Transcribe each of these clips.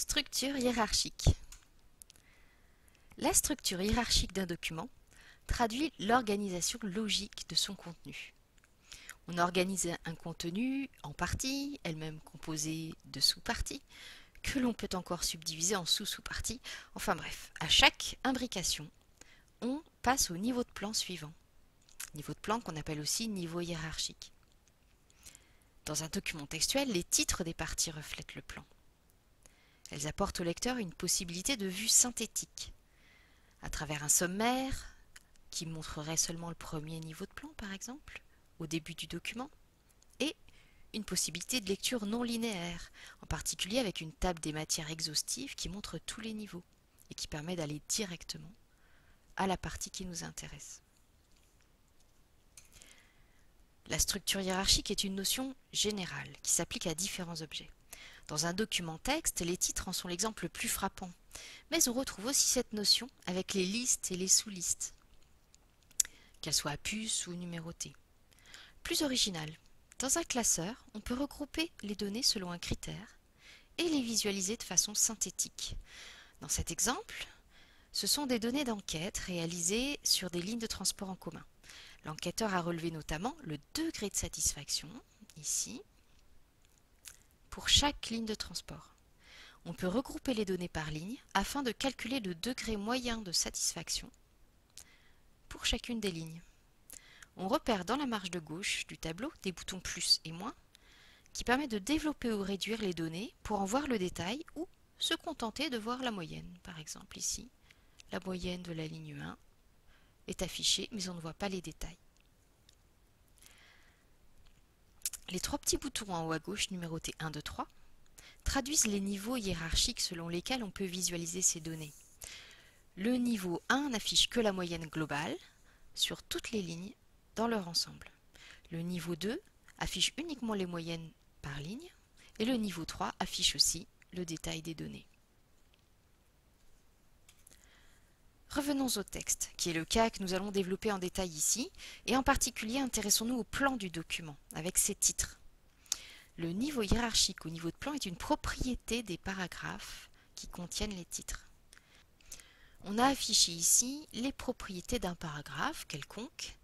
Structure hiérarchique. La structure hiérarchique d'un document traduit l'organisation logique de son contenu. On organise un contenu en parties, elles-mêmes composées de sous-parties, que l'on peut encore subdiviser en sous-sous-parties. Enfin bref, à chaque imbrication, on passe au niveau de plan suivant. Niveau de plan qu'on appelle aussi niveau hiérarchique. Dans un document textuel, les titres des parties reflètent le plan. Elles apportent au lecteur une possibilité de vue synthétique, à travers un sommaire qui montrerait seulement le premier niveau de plan par exemple, au début du document, et une possibilité de lecture non linéaire, en particulier avec une table des matières exhaustive qui montre tous les niveaux et qui permet d'aller directement à la partie qui nous intéresse. La structure hiérarchique est une notion générale qui s'applique à différents objets. Dans un document texte, les titres en sont l'exemple le plus frappant, mais on retrouve aussi cette notion avec les listes et les sous-listes, qu'elles soient à puce ou numérotées. Plus original, dans un classeur, on peut regrouper les données selon un critère et les visualiser de façon synthétique. Dans cet exemple, ce sont des données d'enquête réalisées sur des lignes de transport en commun. L'enquêteur a relevé notamment le degré de satisfaction, ici, pour chaque ligne de transport. On peut regrouper les données par ligne afin de calculer le degré moyen de satisfaction pour chacune des lignes. On repère dans la marge de gauche du tableau des boutons plus et moins qui permettent de développer ou réduire les données pour en voir le détail ou se contenter de voir la moyenne. Par exemple ici, la moyenne de la ligne 1 est affichée mais on ne voit pas les détails. Les trois petits boutons en haut à gauche numérotés 1, 2, 3 traduisent les niveaux hiérarchiques selon lesquels on peut visualiser ces données. Le niveau 1 n'affiche que la moyenne globale sur toutes les lignes dans leur ensemble. Le niveau 2 affiche uniquement les moyennes par ligne et le niveau 3 affiche aussi le détail des données. Revenons au texte, qui est le cas que nous allons développer en détail ici, et en particulier intéressons-nous au plan du document, avec ses titres. Le niveau hiérarchique au niveau de plan est une propriété des paragraphes qui contiennent les titres. On a affiché ici les propriétés d'un paragraphe quelconque.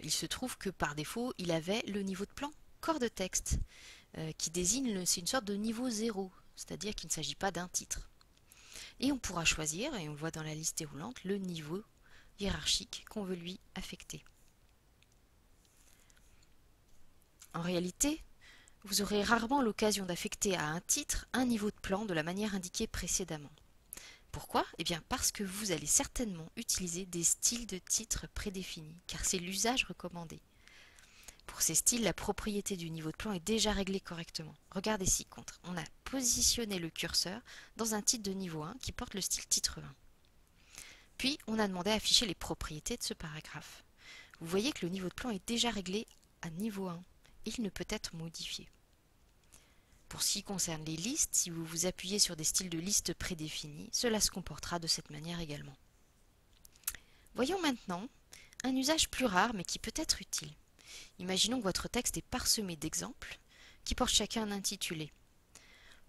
Il se trouve que par défaut, il avait le niveau de plan corps de texte, qui désigne, c'est une sorte de niveau 0, c'est-à-dire qu'il ne s'agit pas d'un titre. Et on pourra choisir, et on le voit dans la liste déroulante, le niveau hiérarchique qu'on veut lui affecter. En réalité, vous aurez rarement l'occasion d'affecter à un titre un niveau de plan de la manière indiquée précédemment. Pourquoi? Eh bien parce que vous allez certainement utiliser des styles de titres prédéfinis, car c'est l'usage recommandé. Pour ces styles, la propriété du niveau de plan est déjà réglée correctement. Regardez ci-contre, on a positionné le curseur dans un titre de niveau 1 qui porte le style titre 1. Puis, on a demandé à afficher les propriétés de ce paragraphe. Vous voyez que le niveau de plan est déjà réglé à niveau 1. Il ne peut être modifié. Pour ce qui concerne les listes, si vous vous appuyez sur des styles de listes prédéfinis, cela se comportera de cette manière également. Voyons maintenant un usage plus rare mais qui peut être utile. Imaginons que votre texte est parsemé d'exemples qui portent chacun un intitulé.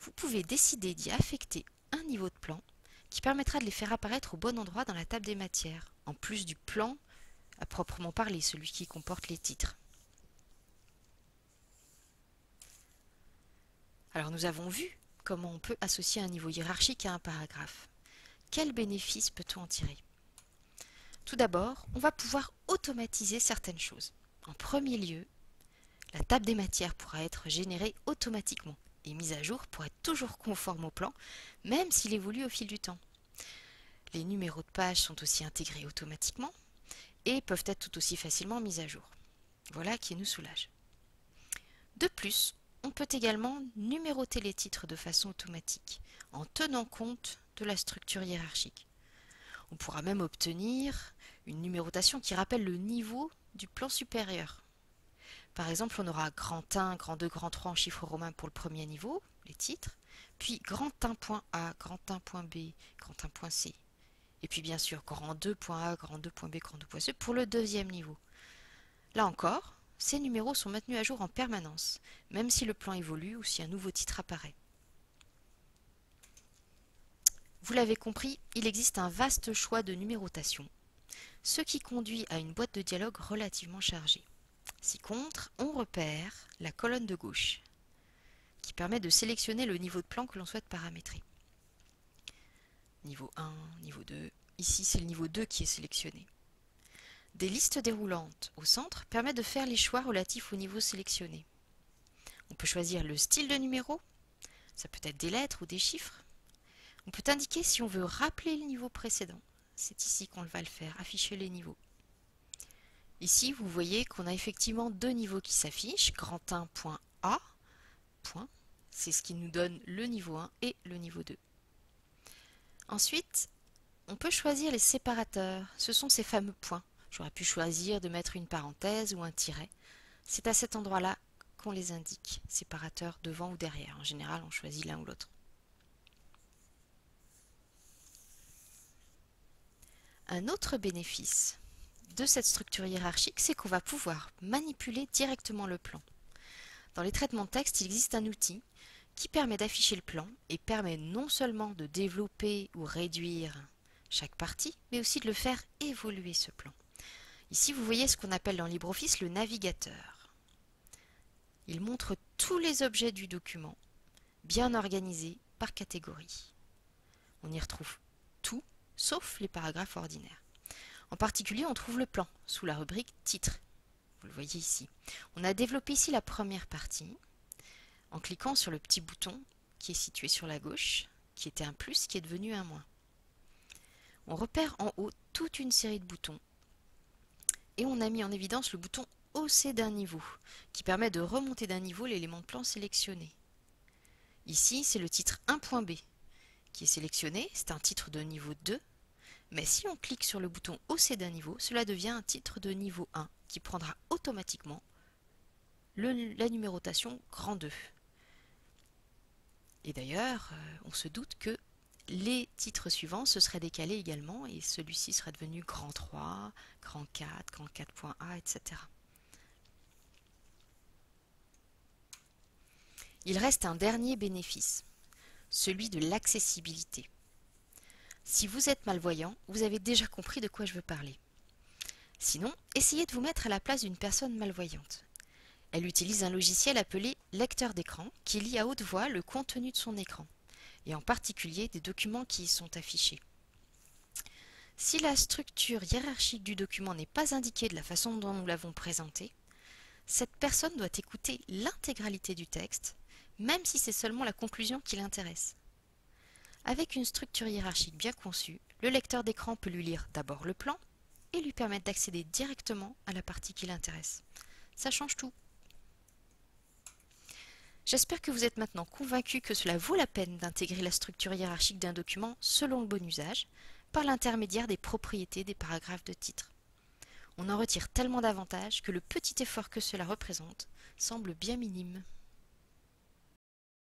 Vous pouvez décider d'y affecter un niveau de plan qui permettra de les faire apparaître au bon endroit dans la table des matières, en plus du plan à proprement parler, celui qui comporte les titres. Alors nous avons vu comment on peut associer un niveau hiérarchique à un paragraphe. Quel bénéfice peut-on en tirer? Tout d'abord, on va pouvoir automatiser certaines choses. En premier lieu, la table des matières pourra être générée automatiquement et mise à jour pour être toujours conforme au plan, même s'il évolue au fil du temps. Les numéros de pages sont aussi intégrés automatiquement et peuvent être tout aussi facilement mis à jour. Voilà qui nous soulage. De plus, on peut également numéroter les titres de façon automatique, en tenant compte de la structure hiérarchique. On pourra même obtenir une numérotation qui rappelle le niveau du plan supérieur. Par exemple, on aura grand 1, grand 2, grand 3 en chiffres romains pour le premier niveau, les titres, puis grand 1.A, grand 1.B, grand 1.C, et puis bien sûr grand 2.A, grand 2.B, grand 2.C pour le deuxième niveau. Là encore, ces numéros sont maintenus à jour en permanence, même si le plan évolue ou si un nouveau titre apparaît. Vous l'avez compris, il existe un vaste choix de numérotation, ce qui conduit à une boîte de dialogue relativement chargée. Ci-contre, on repère la colonne de gauche, qui permet de sélectionner le niveau de plan que l'on souhaite paramétrer. Niveau 1, niveau 2, ici c'est le niveau 2 qui est sélectionné. Des listes déroulantes au centre permettent de faire les choix relatifs au niveau sélectionné. On peut choisir le style de numéro, ça peut être des lettres ou des chiffres. On peut indiquer si on veut rappeler le niveau précédent. C'est ici qu'on va le faire, afficher les niveaux. Ici, vous voyez qu'on a effectivement deux niveaux qui s'affichent, grand 1.A, c'est ce qui nous donne le niveau 1 et le niveau 2. Ensuite, on peut choisir les séparateurs, ce sont ces fameux points. J'aurais pu choisir de mettre une parenthèse ou un tiret. C'est à cet endroit-là qu'on les indique, séparateurs devant ou derrière. En général, on choisit l'un ou l'autre. Un autre bénéfice de cette structure hiérarchique, c'est qu'on va pouvoir manipuler directement le plan. Dans les traitements de texte, il existe un outil qui permet d'afficher le plan et permet non seulement de développer ou réduire chaque partie, mais aussi de le faire évoluer ce plan. Ici, vous voyez ce qu'on appelle dans LibreOffice le navigateur. Il montre tous les objets du document, bien organisés par catégorie. On y retrouve tout, sauf les paragraphes ordinaires. En particulier, on trouve le plan sous la rubrique titre. Vous le voyez ici. On a développé ici la première partie en cliquant sur le petit bouton qui est situé sur la gauche, qui était un plus, qui est devenu un moins. On repère en haut toute une série de boutons et on a mis en évidence le bouton hausser d'un niveau qui permet de remonter d'un niveau l'élément de plan sélectionné. Ici, c'est le titre 1.b qui est sélectionné, c'est un titre de niveau 2, mais si on clique sur le bouton hausser d'un niveau, cela devient un titre de niveau 1 qui prendra automatiquement la numérotation grand 2. Et d'ailleurs, on se doute que les titres suivants se seraient décalés également et celui-ci serait devenu grand 3, grand 4, grand 4.A, etc. Il reste un dernier bénéfice, celui de l'accessibilité. Si vous êtes malvoyant, vous avez déjà compris de quoi je veux parler. Sinon, essayez de vous mettre à la place d'une personne malvoyante. Elle utilise un logiciel appelé lecteur d'écran qui lit à haute voix le contenu de son écran, et en particulier des documents qui y sont affichés. Si la structure hiérarchique du document n'est pas indiquée de la façon dont nous l'avons présenté, cette personne doit écouter l'intégralité du texte, même si c'est seulement la conclusion qui l'intéresse. Avec une structure hiérarchique bien conçue, le lecteur d'écran peut lui lire d'abord le plan et lui permettre d'accéder directement à la partie qui l'intéresse. Ça change tout. J'espère que vous êtes maintenant convaincu que cela vaut la peine d'intégrer la structure hiérarchique d'un document selon le bon usage, par l'intermédiaire des propriétés des paragraphes de titre. On en retire tellement d'avantages que le petit effort que cela représente semble bien minime.